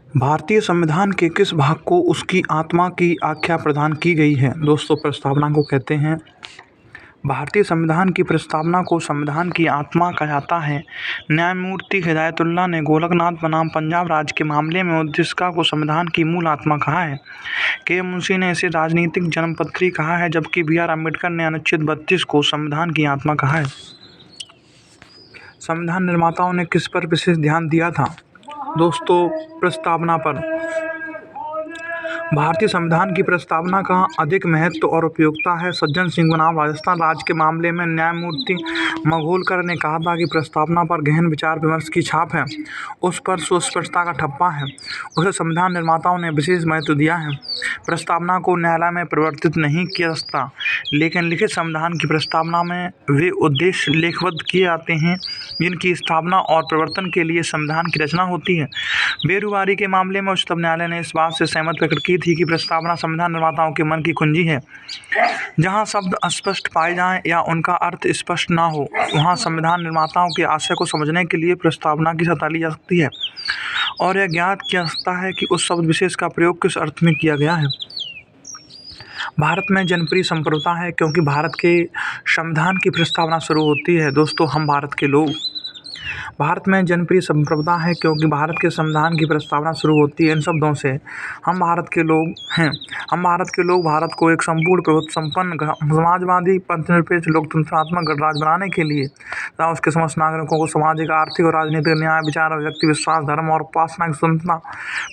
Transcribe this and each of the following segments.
भारतीय संविधान के किस भाग को उसकी आत्मा की आख्या प्रदान की गई है? दोस्तों, प्रस्तावना को कहते हैं। भारतीय संविधान की प्रस्तावना को संविधान की आत्मा कहा जाता है। न्यायमूर्ति हिदायतुल्लाह ने गोलकनाथ बनाम पंजाब राज्य के मामले में उद्देशिका को संविधान की मूल आत्मा कहा है। के मुंशी ने इसे राजनीतिक जन्मपत्री कहा है, जबकि बी.आर. अम्बेडकर ने अनुच्छेद 32 को संविधान की आत्मा कहा है। संविधान निर्माताओं ने किस पर विशेष ध्यान दिया था? दोस्तों, प्रस्तावना पर। भारतीय संविधान की प्रस्तावना का अधिक महत्व और उपयोगिता है। सज्जन सिंह बनाम राजस्थान राज्य के मामले में न्यायमूर्ति मगोलकर ने कहा था कि प्रस्तावना पर गहन विचार विमर्श की छाप है, उस पर सुस्पष्टता का ठप्पा है। उसे संविधान निर्माताओं ने विशेष महत्व दिया है। प्रस्तावना को न्यायालय में परिवर्तित नहीं किया जा सकता, लेकिन लिखित संविधान की प्रस्तावना में वे उद्देश्य लेखबद्ध किए जाते हैं जिनकी स्थापना और प्रवर्तन के लिए संविधान की रचना होती है। बेरुबारी के मामले में उच्चतम न्यायालय ने इस बात से सहमत प्रकट की थी कि प्रस्तावना संविधान निर्माताओं के मन की कुंजी है। जहां शब्द अस्पष्ट पाए जाएं या उनका अर्थ स्पष्ट ना हो, वहां संविधान निर्माताओं के आशय को समझने के लिए प्रस्तावना की सहायता ली जा सकती है और यह ज्ञात किया जा सकता है कि उस शब्द विशेष का प्रयोग किस अर्थ में किया गया है। भारत में जनप्रिय संप्रभुता है क्योंकि भारत के संविधान की प्रस्तावना शुरू होती है। दोस्तों, हम भारत के लोग। भारत में जनप्रिय संप्रभुता है क्योंकि भारत के संविधान की प्रस्तावना शुरू होती है इन शब्दों से: हम भारत के लोग हैं। हम भारत के लोग भारत को एक संपूर्ण प्रभुत्व संपन्न समाजवादी पंथनिरपेक्ष लोकतंत्रात्मक गणराज्य बनाने के लिए तथा उसके समस्त नागरिकों को सामाजिक, आर्थिक और राजनीतिक न्याय, विचार, अभिव्यक्ति, विश्वास, धर्म और उपासना की स्वतंत्रता,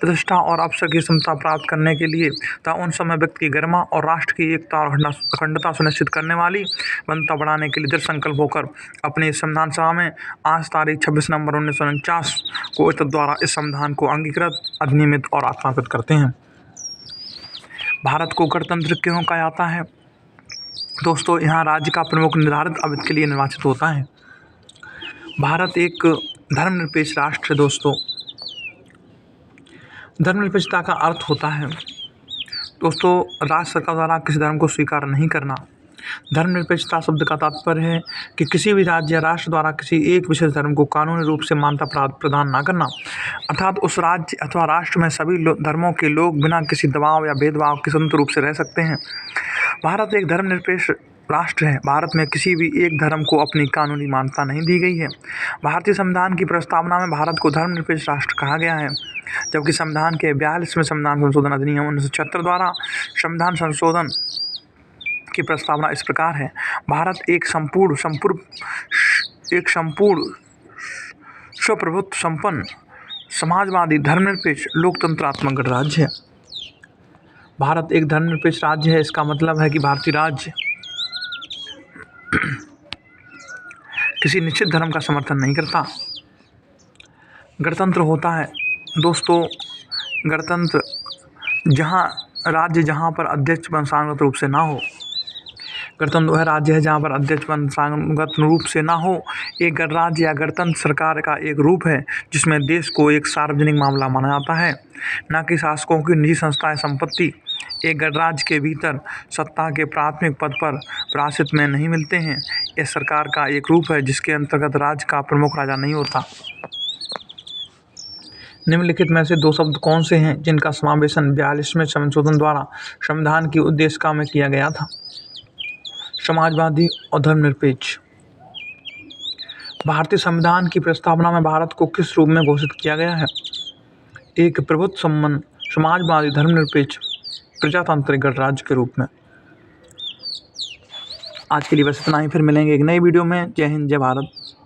प्रतिष्ठा और अवसर की समता प्राप्त करने के लिए तथा उन समय व्यक्ति की गरिमा और राष्ट्र की एकता और अखंडता सुनिश्चित करने वाली बनता बढ़ाने के लिए दृढ़ संकल्प होकर अपनी संविधान सभा में आज तारीख 26 नवंबर 1949 को इस द्वारा इस संविधान को अंगीकृत, अधिनियमित और आत्माकृत करते हैं। भारत को गणतंत्र क्यों कहा जाता है? दोस्तों, यहाँ राज्य का प्रमुख निर्धारित अवधि के लिए निर्वाचित होता है। भारत एक धर्मनिरपेक्ष राष्ट्र है। दोस्तों, धर्मनिरपेक्षता का अर्थ होता है राज्य सरकार द्वारा किसी धर्म को स्वीकार नहीं करना। धर्मनिरपेक्षता शब्द का तात्पर्य है कि किसी भी राज्य या राष्ट्र द्वारा किसी एक विशेष धर्म को कानूनी रूप से मान्यता प्रदान न करना, अर्थात उस राज्य अथवा राष्ट्र में सभी धर्मों के लोग बिना किसी दबाव या भेदभाव के स्वतंत्र रूप से रह सकते हैं। भारत एक धर्मनिरपेक्ष राष्ट्र है। भारत में किसी भी एक धर्म को अपनी कानूनी मान्यता नहीं दी गई है। भारतीय संविधान की प्रस्तावना में भारत को धर्मनिरपेक्ष राष्ट्र कहा गया है, जबकि संविधान के 42वें संविधान संशोधन अधिनियम 1976 द्वारा संविधान संशोधन की प्रस्तावना इस प्रकार है: भारत एक संपूर्ण स्वप्रभुत्व संपन्न समाजवादी धर्मनिरपेक्ष लोकतंत्रात्मक गणराज्य है। भारत एक धर्मनिरपेक्ष राज्य है। इसका मतलब है कि भारतीय राज्य किसी निश्चित धर्म का समर्थन नहीं करता। गणतंत्र होता है दोस्तों, गणतंत्र जहाँ पर अध्यक्ष वंशानुगत रूप से ना हो। गणतंत्र वह राज्य है जहाँ पर अध्यक्ष वंशानुगत रूप से ना हो। एक गणराज्य या गणतंत्र सरकार का एक रूप है जिसमें देश को एक सार्वजनिक मामला माना जाता है, न कि शासकों की निजी संस्था या संपत्ति। एक गणराज्य के भीतर सत्ता के प्राथमिक पद पर प्रशासित में नहीं मिलते हैं। यह सरकार का एक रूप है जिसके अंतर्गत राज्य का प्रमुख राजा नहीं होता। निम्नलिखित में से दो शब्द कौन से हैं जिनका समावेशन 42वें संशोधन द्वारा संविधान की उद्देशिका में किया गया था? समाजवादी और धर्मनिरपेक्ष। भारतीय संविधान की प्रस्तावना में भारत को किस रूप में घोषित किया गया है? एक प्रभुत्व संपन्न समाजवादी धर्मनिरपेक्ष प्रजातांत्रिक गणराज्य के रूप में। आज के लिए बस इतना ही। फिर मिलेंगे एक नई वीडियो में। जय हिंद, जय भारत।